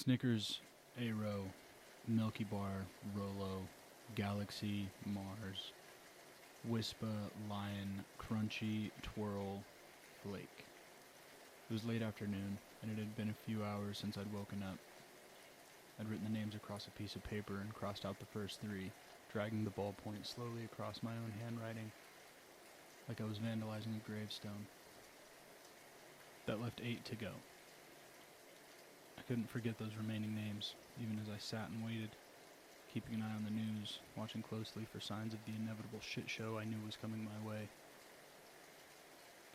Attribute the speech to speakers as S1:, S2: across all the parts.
S1: Snickers, Aero, Milky Bar, Rolo, Galaxy, Mars, Wispa, Lion, Crunchy, Twirl, Flake. It was late afternoon, and it had been a few hours since I'd woken up. I'd written the names across a piece of paper and crossed out the first three, dragging the ballpoint slowly across my own handwriting, like I was vandalizing a gravestone. That left 8 to go. I couldn't forget those remaining names, even as I sat and waited, keeping an eye on the news, watching closely for signs of the inevitable shit show I knew was coming my way.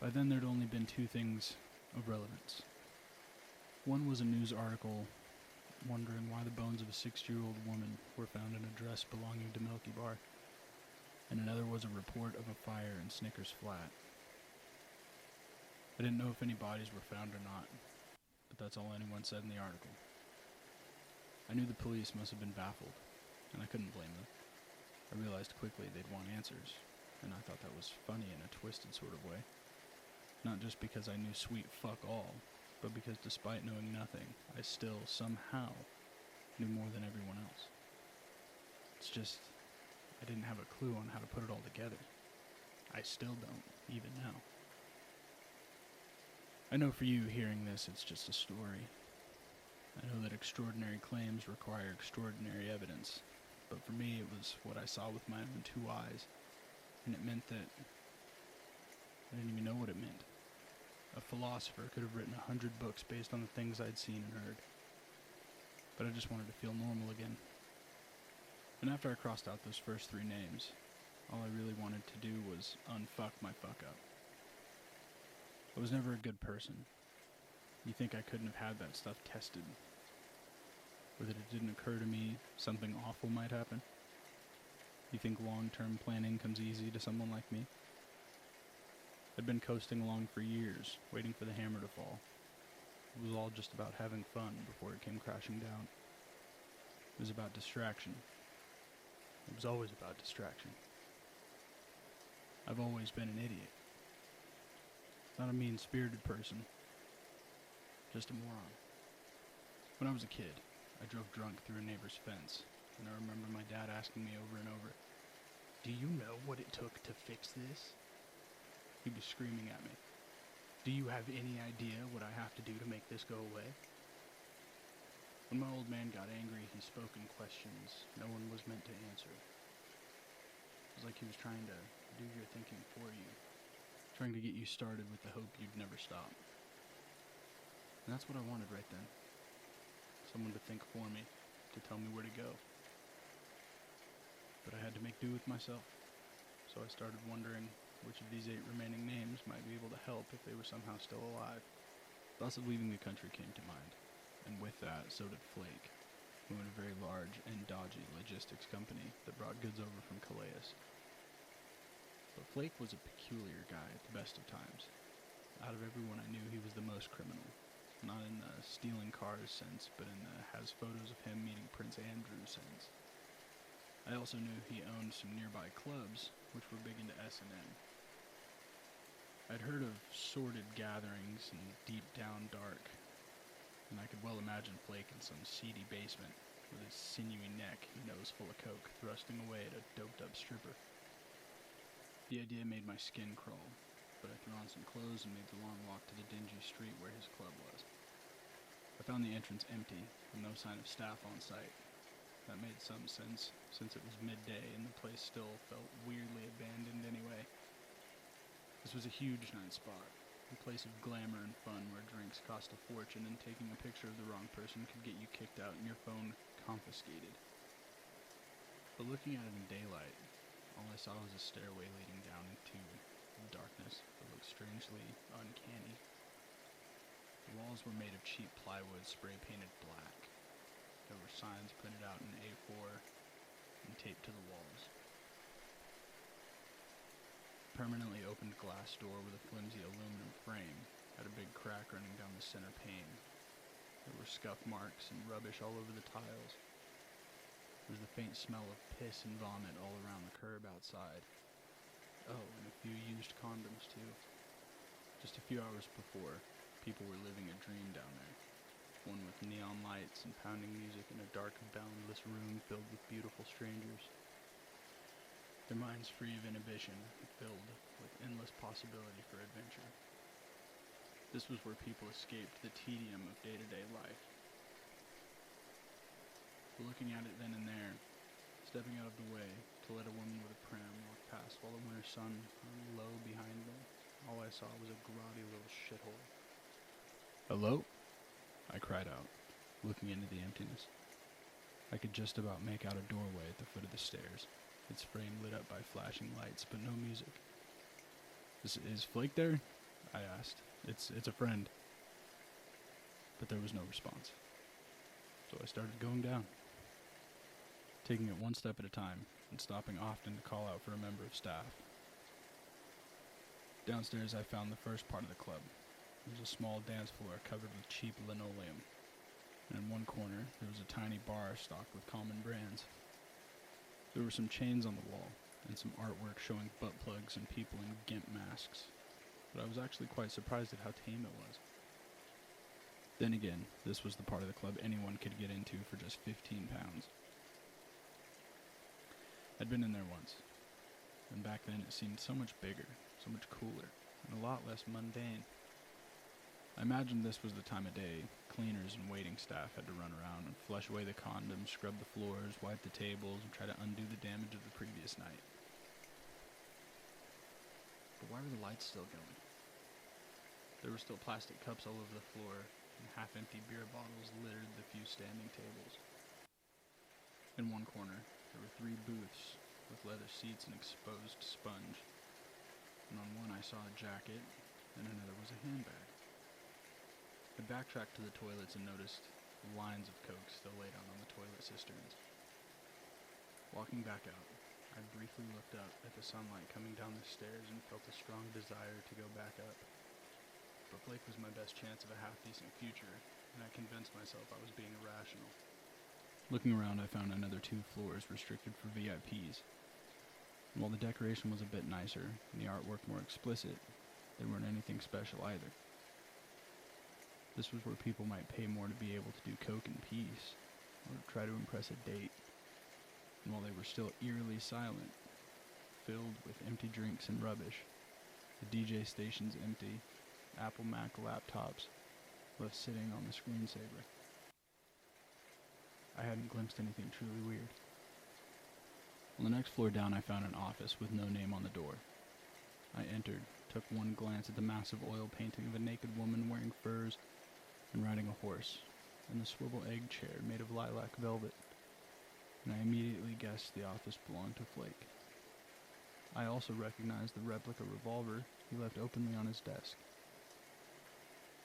S1: By then there'd only been two things of relevance. One was a news article wondering why the bones of a 6-year-old woman were found in a dress belonging to Milky Bar, and another was a report of a fire in Snickers Flat. I didn't know if any bodies were found or not, but that's all anyone said in the article. I knew the police must have been baffled, and I couldn't blame them. I realized quickly they'd want answers, and I thought that was funny in a twisted sort of way. Not just because I knew sweet fuck all, but because despite knowing nothing, I still, somehow, knew more than everyone else. It's just, I didn't have a clue on how to put it all together. I still don't, even now. I know for you, hearing this, it's just a story. I know that extraordinary claims require extraordinary evidence, but for me it was what I saw with my own two eyes, and it meant that I didn't even know what it meant. A philosopher could have written 100 books based on the things I'd seen and heard. But I just wanted to feel normal again. And after I crossed out those first three names, all I really wanted to do was unfuck my fuck up. I was never a good person. You think I couldn't have had that stuff tested? Or that it didn't occur to me something awful might happen? You think long-term planning comes easy to someone like me? I'd been coasting along for years, waiting for the hammer to fall. It was all just about having fun before it came crashing down. It was about distraction. It was always about distraction. I've always been an idiot. Not a mean-spirited person. Just a moron. When I was a kid, I drove drunk through a neighbor's fence, and I remember my dad asking me over and over, "Do you know what it took to fix this?" He was screaming at me, "Do you have any idea what I have to do to make this go away?" When my old man got angry, he spoke in questions no one was meant to answer. It was like he was trying to do your thinking for you, trying to get you started with the hope you'd never stop. And that's what I wanted right then. Someone to think for me, to tell me where to go. But I had to make do with myself, so I started wondering which of these 8 remaining names might be able to help if they were somehow still alive. Thoughts of leaving the country came to mind, and with that, so did Flake, who owned a very large and dodgy logistics company that brought goods over from Calais. But Flake was a peculiar guy at the best of times. Out of everyone I knew, he was the most criminal. Not in the stealing cars sense, but in the has photos of him meeting Prince Andrew sense. I also knew he owned some nearby clubs, which were big into S&M. I'd heard of sordid gatherings and deep down dark, and I could well imagine Flake in some seedy basement, with his sinewy neck and nose full of coke, thrusting away at a doped-up stripper. The idea made my skin crawl, but I threw on some clothes and made the long walk to the dingy street where his club was. I found the entrance empty, with no sign of staff on site. That made some sense, since it was midday and the place still felt weirdly abandoned anyway. This was a huge night spot, a place of glamour and fun where drinks cost a fortune and taking a picture of the wrong person could get you kicked out and your phone confiscated. But looking at it in daylight, all I saw was a stairway leading down into darkness that looked strangely uncanny. The walls were made of cheap plywood spray-painted black. There were signs printed out in A4 and taped to the walls. A permanently opened glass door with a flimsy aluminum frame had a big crack running down the center pane. There were scuff marks and rubbish all over the tiles. There was the faint smell of piss and vomit all around the curb outside. Oh, and a few used condoms, too. Just a few hours before, people were living a dream down there. one with neon lights and pounding music in a dark, boundless room filled with beautiful strangers. Their minds free of inhibition, filled with endless possibility for adventure. This was where people escaped the tedium of day-to-day life. Looking at it then and there, stepping out of the way to let a woman with a pram walk past while the winter sun hung low behind them, all I saw was a grotty little shithole. "Hello?" I cried out, looking into the emptiness. I could just about make out a doorway at the foot of the stairs, its frame lit up by flashing lights, but no music. Is Flake there?" I asked. It's a friend." But there was no response. So I started going down, taking it one step at a time and stopping often to call out for a member of staff. Downstairs I found the first part of the club. It was a small dance floor covered with cheap linoleum, and in one corner there was a tiny bar stocked with common brands. There were some chains on the wall, and some artwork showing butt plugs and people in gimp masks, but I was actually quite surprised at how tame it was. Then again, this was the part of the club anyone could get into for just 15 pounds. I'd been in there once, and back then it seemed so much bigger, so much cooler, and a lot less mundane. I imagined this was the time of day cleaners and waiting staff had to run around and flush away the condoms, scrub the floors, wipe the tables, and try to undo the damage of the previous night. But why were the lights still going? There were still plastic cups all over the floor, and half-empty beer bottles littered the few standing tables. In one corner, there were 3 booths with leather seats and exposed sponge, and on one I saw a jacket, and another was a handbag. I backtracked to the toilets and noticed lines of Coke still laid out on the toilet cisterns. Walking back out, I briefly looked up at the sunlight coming down the stairs and felt a strong desire to go back up. But Blake was my best chance of a half-decent future, and I convinced myself I was being irrational. Looking around, I found another 2 floors restricted for VIPs. And while the decoration was a bit nicer and the artwork more explicit, they weren't anything special either. This was where people might pay more to be able to do coke in peace, or try to impress a date. And while they were still eerily silent, filled with empty drinks and rubbish, the DJ stations empty, Apple Mac laptops left sitting on the screensaver, I hadn't glimpsed anything truly weird. On the next floor down, I found an office with no name on the door. I entered, took one glance at the massive oil painting of a naked woman wearing furs and riding a horse, and the swivel egg chair made of lilac velvet, and I immediately guessed the office belonged to Flake. I also recognized the replica revolver he left openly on his desk.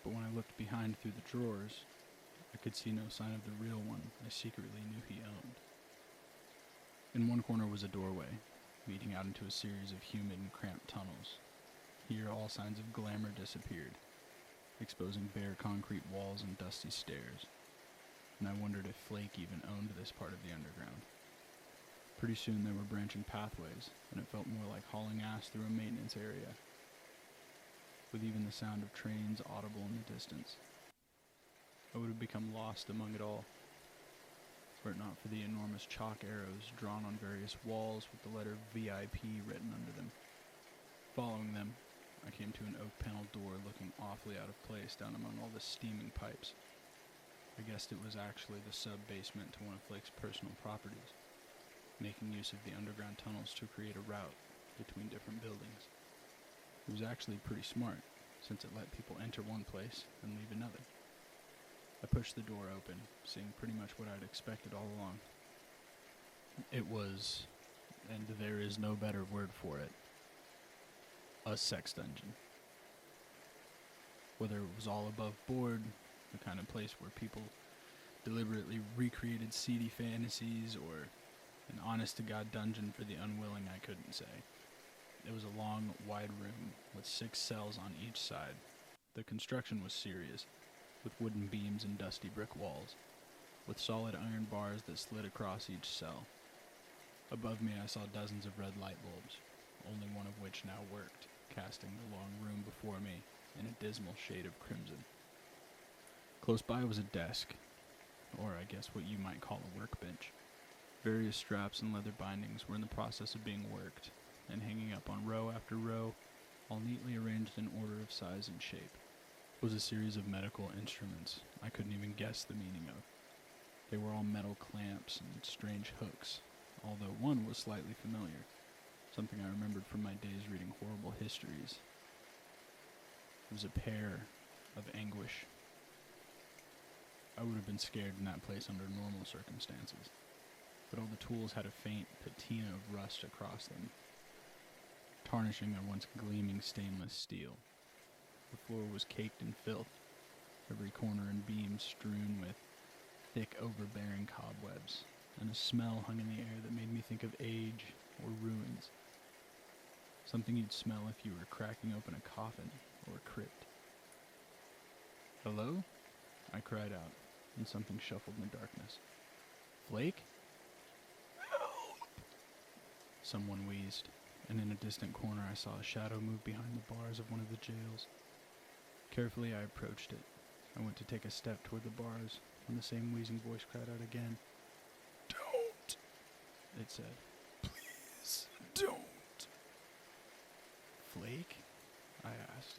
S1: But when I looked behind through the drawers, I could see no sign of the real one I secretly knew he owned. In one corner was a doorway, leading out into a series of humid and cramped tunnels. Here all signs of glamour disappeared, exposing bare concrete walls and dusty stairs, and I wondered if Flake even owned this part of the underground. Pretty soon there were branching pathways, and it felt more like hauling ass through a maintenance area, with even the sound of trains audible in the distance. I would have become lost among it all, were it not for the enormous chalk arrows drawn on various walls with the letter VIP written under them. Following them, I came to an oak-paneled door looking awfully out of place down among all the steaming pipes. I guessed it was actually the sub-basement to one of Flake's personal properties, making use of the underground tunnels to create a route between different buildings. It was actually pretty smart, since it let people enter one place and leave another. I pushed the door open, seeing pretty much what I'd expected all along. It was, and there is no better word for it, a sex dungeon. Whether it was all above board, the kind of place where people deliberately recreated seedy fantasies, or an honest-to-God dungeon for the unwilling, I couldn't say. It was a long, wide room with 6 cells on each side. The construction was serious, with wooden beams and dusty brick walls, with solid iron bars that slid across each cell. Above me I saw dozens of red light bulbs, only one of which now worked, casting the long room before me in a dismal shade of crimson. Close by was a desk, or I guess what you might call a workbench. Various straps and leather bindings were in the process of being worked, and hanging up on row after row, all neatly arranged in order of size and shape, was a series of medical instruments I couldn't even guess the meaning of. They were all metal clamps and strange hooks, although one was slightly familiar, something I remembered from my days reading horrible histories. It was a pair of anguish. I would have been scared in that place under normal circumstances, but all the tools had a faint patina of rust across them, tarnishing their once gleaming stainless steel. The floor was caked in filth, every corner and beam strewn with thick, overbearing cobwebs, and a smell hung in the air that made me think of age or ruins. Something you'd smell if you were cracking open a coffin or a crypt. "Hello?" I cried out, and something shuffled in the darkness. "Flake?" "Help!" Someone wheezed, and in a distant corner I saw a shadow move behind the bars of one of the jails. Carefully I approached it. I went to take a step toward the bars, when the same wheezing voice cried out again. "Don't," it said. "Please, don't." "Flake?" I asked.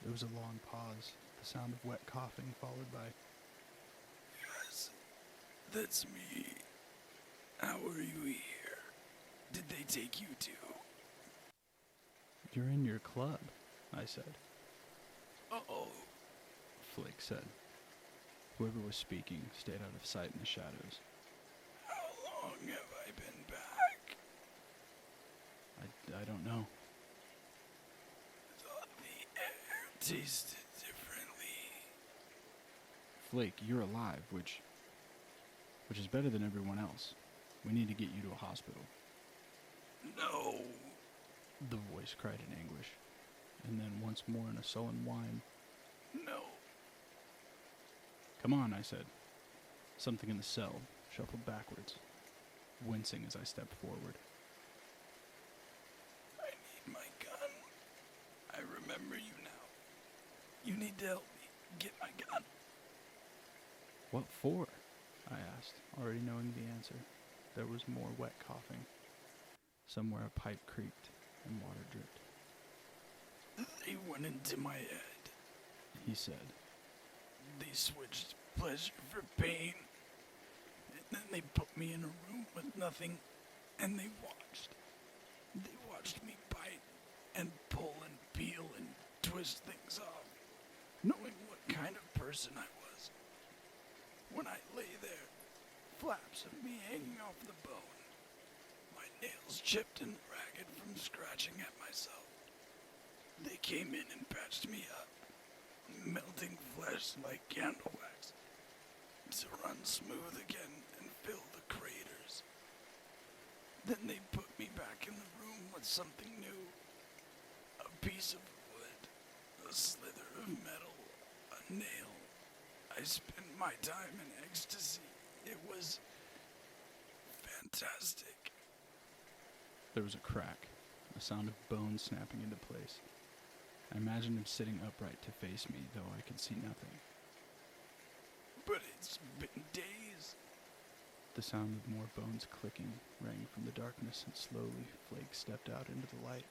S1: There was a long pause, the sound of wet coughing followed by, "Yes, that's me. How are you here? Did they take you too?" "You're in your club," I said. "Oh," Flake said. Whoever was speaking stayed out of sight in the shadows. "How long have I been back?" I don't know." "Thought the air tasted differently." "Flake, you're alive, which is better than everyone else. We need to get you to a hospital." "No," the voice cried in anguish, and then once more in a sullen whine, "No." "Come on," I said. Something in the cell shuffled backwards, wincing as I stepped forward. "I need my gun. I remember you now. You need to help me get my gun." "What for?" I asked, already knowing the answer. There was more wet coughing. Somewhere a pipe creaked and water dripped. "They went into my head," he said. "They switched pleasure for pain, and then they put me in a room with nothing, and they watched. They watched me bite and pull and peel and twist things off, knowing what kind of person I was. When I lay there, flaps of me hanging off the bone, my nails chipped and ragged from scratching at myself. They came in and patched me up, melting flesh like candle wax, to run smooth again and fill the craters. Then they put me back in the room with something new, a piece of wood, a slither of metal, a nail. I spent my time in ecstasy. It was fantastic." There was a crack, a sound of bones snapping into place. I imagined him sitting upright to face me, though I could see nothing. "But it's been days." The sound of more bones clicking rang from the darkness, and slowly Flake stepped out into the light.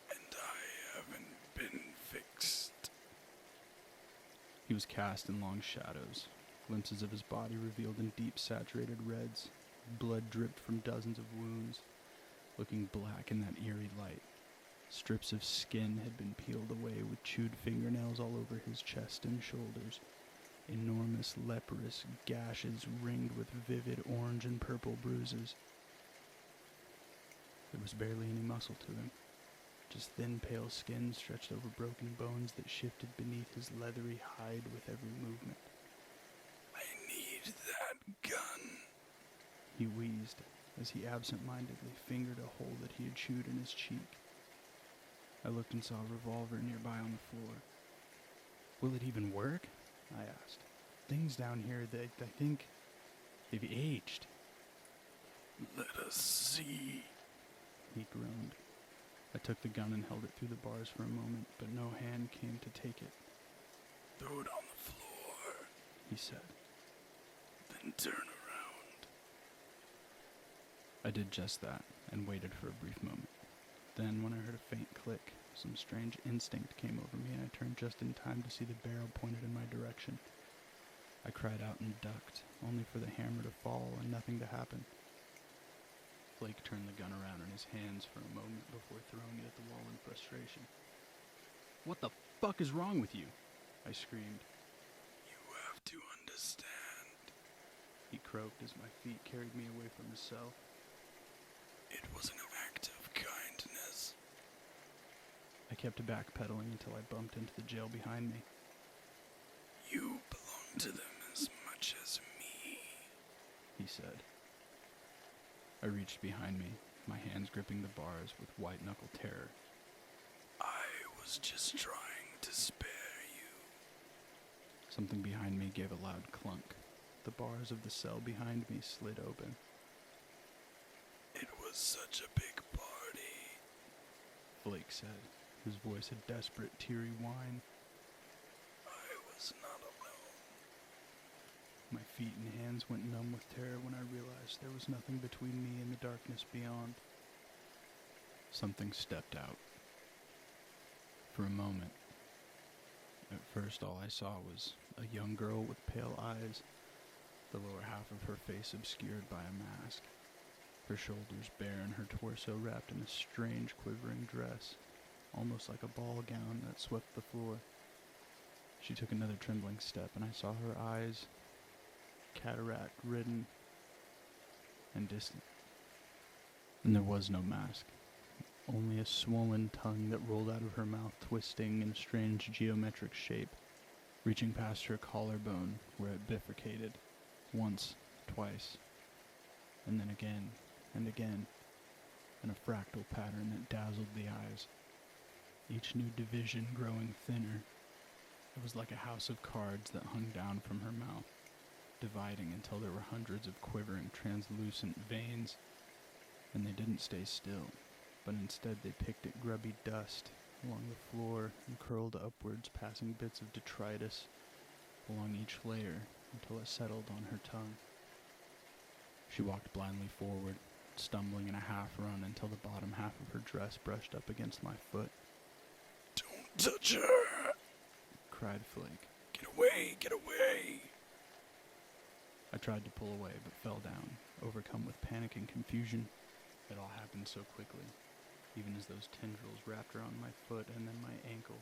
S1: "And I haven't been fixed." He was cast in long shadows. Glimpses of his body revealed in deep saturated reds. Blood dripped from dozens of wounds, looking black in that eerie light. Strips of skin had been peeled away with chewed fingernails all over his chest and shoulders. Enormous leprous gashes ringed with vivid orange and purple bruises. There was barely any muscle to him, just thin pale skin stretched over broken bones that shifted beneath his leathery hide with every movement. "I need that gun," he wheezed, as he absent-mindedly fingered a hole that he had chewed in his cheek. I looked and saw a revolver nearby on the floor. "Will it even work?" I asked. "Things down here, I think they've aged." "Let us see," he groaned. I took the gun and held it through the bars for a moment, but no hand came to take it. "Throw it on the he said.
S2: Then turn around.
S1: I did just that, and waited for a brief moment. Then, when I heard a faint click, some strange instinct came over me, and I turned just in time to see the barrel pointed in my direction. I cried out and ducked, only for the hammer to fall and nothing to happen. Flake turned the gun around in his hands for a moment before throwing it at the wall in frustration. "What the fuck is wrong with you?" I screamed.
S2: You have to understand.
S1: He croaked as my feet carried me away from his cell.
S2: It was an act of kindness.
S1: I kept backpedaling until I bumped into the jail behind me.
S2: You belong to them as much as me,
S1: He said. I reached behind me, my hands gripping the bars with white-knuckle terror.
S2: I was just trying to spare you.
S1: Something behind me gave a loud clunk. The bars of the cell behind me slid open.
S2: It was such a big party.
S1: Flake said, his voice a desperate, teary whine.
S2: I was not alone.
S1: My feet and hands went numb with terror when I realized there was nothing between me and the darkness beyond. Something stepped out. For a moment. At first all I saw was a young girl with pale eyes, the lower half of her face obscured by a mask, her shoulders bare and her torso wrapped in a strange quivering dress, almost like a ball gown that swept the floor. She took another trembling step, and I saw her eyes, cataract-ridden and distant. And there was no mask, only a swollen tongue that rolled out of her mouth, twisting in a strange geometric shape, reaching past her collarbone where it bifurcated, once, twice, and then again, and again, in a fractal pattern that dazzled the eyes, each new division growing thinner. It was like a house of cards that hung down from her mouth, dividing until there were hundreds of quivering, translucent veins, and they didn't stay still, but instead they picked at grubby dust along the floor and curled upwards, passing bits of detritus along each layer until it settled on her tongue. She walked blindly forward, stumbling in a half-run until the bottom half of her dress brushed up against my foot.
S2: Don't touch her!
S1: Cried Flake.
S2: Get away! Get away!
S1: I tried to pull away, but fell down, overcome with panic and confusion. It all happened so quickly, even as those tendrils wrapped around my foot and then my ankle,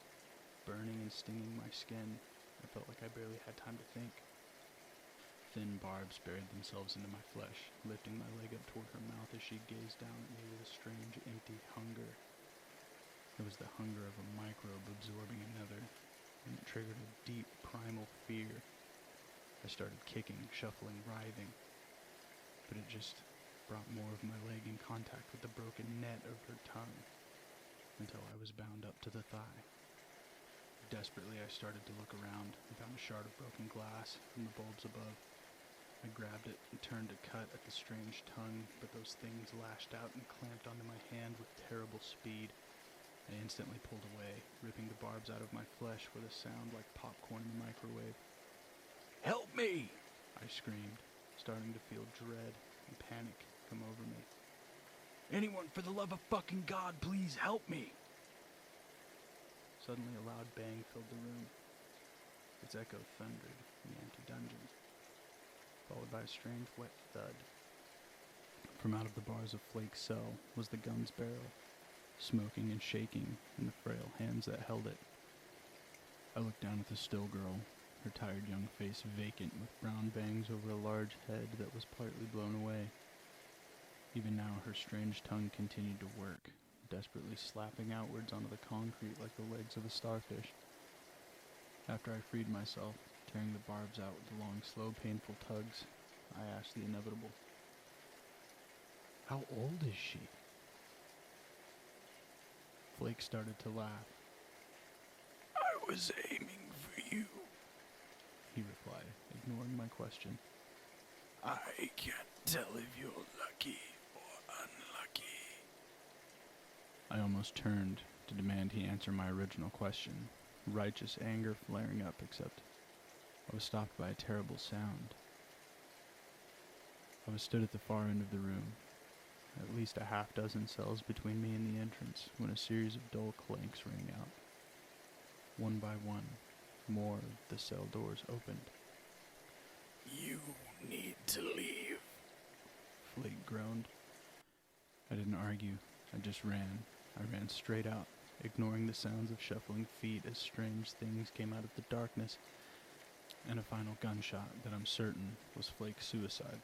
S1: burning and stinging my skin. I felt like I barely had time to think. Thin barbs buried themselves into my flesh, lifting my leg up toward her mouth as she gazed down at me with a strange, empty hunger. It was the hunger of a microbe absorbing another, and it triggered a deep, primal fear. I started kicking, shuffling, writhing, but it just brought more of my leg in contact with the broken net of her tongue, until I was bound up to the thigh. Desperately, I started to look around and found a shard of broken glass from the bulbs above. I grabbed it and turned to cut at the strange tongue, but those things lashed out and clamped onto my hand with terrible speed. I instantly pulled away, ripping the barbs out of my flesh with a sound like popcorn in the microwave.
S2: Help me!
S1: I screamed, starting to feel dread and panic come over me.
S2: Anyone, for the love of fucking God, please help me!
S1: Suddenly a loud bang filled the room. Its echo thundered in the empty dungeon, followed by a strange wet thud. From out of the bars of Flake's cell was the gun's barrel, smoking and shaking in the frail hands that held it. I looked down at the still girl, her tired young face vacant with brown bangs over a large head that was partly blown away. Even now her strange tongue continued to work, desperately slapping outwards onto the concrete like the legs of a starfish. After I freed myself, tearing the barbs out with long, slow, painful tugs, I asked the inevitable. How old is she? Flake started to laugh.
S2: I was aiming for you.
S1: He replied, ignoring my question.
S2: I can't tell if you're lucky or unlucky.
S1: I almost turned to demand he answer my original question, righteous anger flaring up, except I was stopped by a terrible sound. I was stood at the far end of the room, at least a half dozen cells between me and the entrance, when a series of dull clanks rang out. One by one, more of the cell doors opened.
S2: You need to leave.
S1: Flake groaned. I didn't argue. I just ran. I ran straight out, ignoring the sounds of shuffling feet as strange things came out of the darkness, and a final gunshot that I'm certain was Flake's suicide.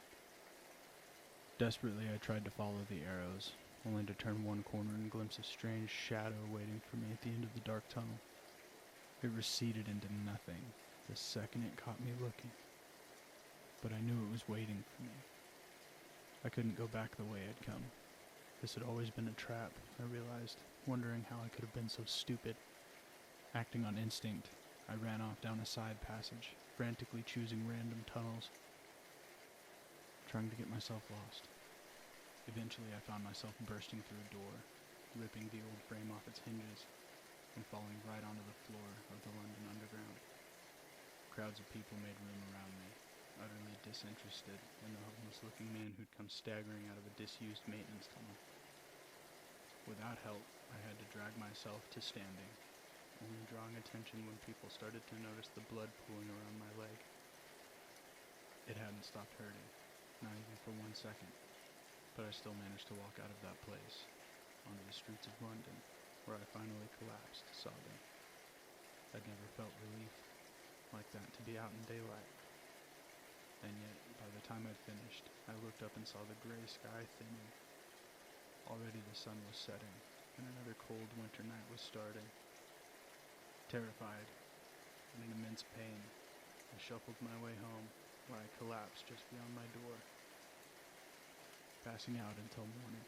S1: Desperately, I tried to follow the arrows, only to turn one corner and glimpse a strange shadow waiting for me at the end of the dark tunnel. It receded into nothing the second it caught me looking, but I knew it was waiting for me. I couldn't go back the way I'd come. This had always been a trap, I realized, wondering how I could have been so stupid. Acting on instinct, I ran off down a side passage, frantically choosing random tunnels, trying to get myself lost. Eventually, I found myself bursting through a door, ripping the old frame off its hinges, and falling right onto the floor of the London Underground. Crowds of people made room around me, utterly disinterested in the homeless-looking man who'd come staggering out of a disused maintenance tunnel. Without help, I had to drag myself to standing, only drawing attention when people started to notice the blood pooling around my leg. It hadn't stopped hurting, not even for 1 second, but I still managed to walk out of that place, onto the streets of London, where I finally collapsed, sobbing. I'd never felt relief like that to be out in daylight. And yet, by the time I'd finished, I looked up and saw the gray sky thinning. Already the sun was setting, and another cold winter night was starting. Terrified, and in immense pain, I shuffled my way home, where I collapsed just beyond my door, passing out until morning.